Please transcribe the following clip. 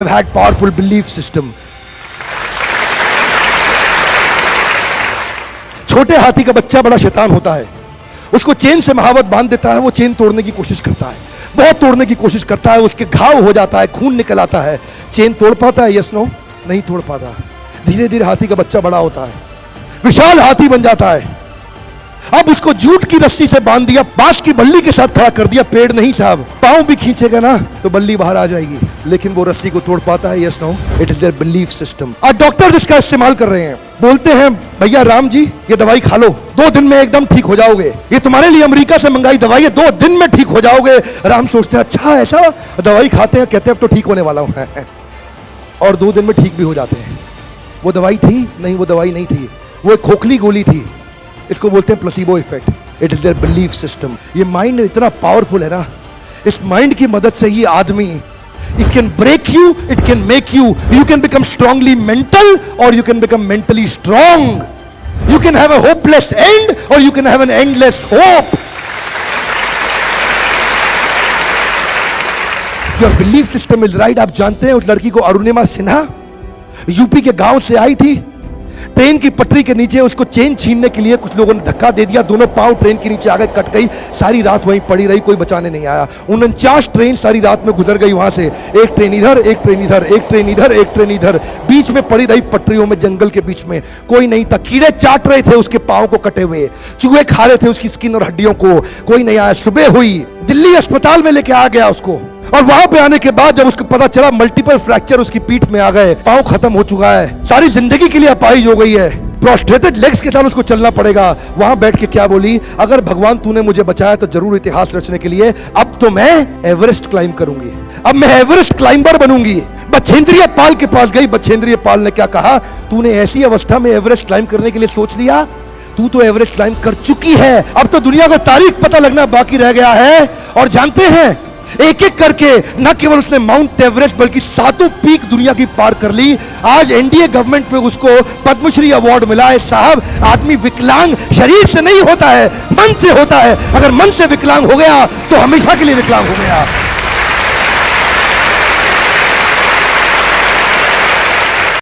have had powerful belief system. छोटे हाथी का बच्चा बड़ा शैतान होता है, उसको चेन से महावत बांध देता है, वो चेन तोड़ने की कोशिश करता है, बहुत तोड़ने की कोशिश करता है, उसके घाव हो जाता है, खून निकल आता है। चेन तोड़ पाता है? Yes no? नहीं तोड़ पाता। धीरे धीरे हाथी का बच्चा बड़ा होता है, विशाल हाथी बन जाता है। अब उसको जूट की रस्सी से बांध दिया, बांस की बल्ली के साथ खड़ा कर दिया। पेड़ नहीं साहब, पांव भी खींचेगा ना तो बल्ली बाहर आ जाएगी, लेकिन वो रस्सी को तोड़ पाता है? Yes no? It is their belief system. और डॉक्टर इसका इस्तेमाल कर रहे हैं, बोलते हैं भैया राम जी ये दवाई खा लो, 2 दिन में एकदम ठीक हो जाओगे, ये तुम्हारे लिए अमेरिका से मंगाई दवाई है, 2 दिन में ठीक हो जाओगे। राम सोचते हैं अच्छा ऐसा, दवाई खाते हैं, कहते हैं अब तो ठीक होने वाला हूं और 2 दिन में ठीक भी हो जाते हैं। वो दवाई थी? नहीं, वो दवाई नहीं थी, वो एक खोखली गोली थी। इसको बोलते हैं placebo effect. It is their belief system. ये माइंड इतना पावरफुल है ना, इस माइंड की मदद से ही आदमी, it can break you, it can make you, you can become strongly mental और you can become mentally strong. You can have a hopeless end और you can have an endless hope. Your belief system is right. आप जानते हैं उस लड़की को, Arunima Sinha, UP के गांव से आई थी, ट्रेन की पटरी के नीचे उसको चेन छीनने के लिए कुछ लोगों ने धक्का दे दिया, दोनों पांव ट्रेन के नीचे आ गए, कट गई, सारी रात वहीं पड़ी रही, कोई बचाने नहीं आया। 49 ट्रेन सारी रात में गुजर गई वहां से, एक ट्रेन इधर, एक ट्रेन इधर, एक ट्रेन इधर, एक ट्रेन इधर, बीच में पड़ी रही पटरियों में, जंगल के बीच में, कोई नहीं था। कीड़े चाट रहे थे उसके पांव को कटे हुए, चूहे खा रहे थे उसकी स्किन और हड्डियों को, कोई नहीं आया। सुबह हुई, दिल्ली अस्पताल में लेके आ गया उसको, और वहां पे आने के बाद जब उसको पता चला मल्टीपल फ्रैक्चर उसकी पीठ में आ गए, पांव खत्म हो चुका है, सारी जिंदगी के लिए अपाहिज हो गई है, प्रोस्ट्रेटेड लेग्स के साथ उसको चलना पड़ेगा। वहां बैठ के क्या बोली, अगर भगवान तूने मुझे बचाया तो जरूर इतिहास रचने के लिए, अब तो मैं एवरेस्ट क्लाइम करूंगी, अब मैं एवरेस्ट क्लाइंबर बनूंगी। बछेंद्रिय पाल के पास गई, बछेंद्रिय पाल ने क्या कहा, तूने ऐसी अवस्था में एवरेस्ट क्लाइम करने के लिए सोच लिया, तू तो एवरेस्ट क्लाइम कर चुकी है, अब तो दुनिया को तारीख पता लगना बाकी रह गया है। और जानते हैं, एक एक करके न केवल उसने माउंट एवरेस्ट बल्कि 7 पीक दुनिया की पार कर ली। आज एनडीए गवर्नमेंट में उसको पद्मश्री अवार्ड मिला है। साहब, आदमी विकलांग शरीर से नहीं होता है, मन से होता है। अगर मन से विकलांग हो गया तो हमेशा के लिए विकलांग हो गया।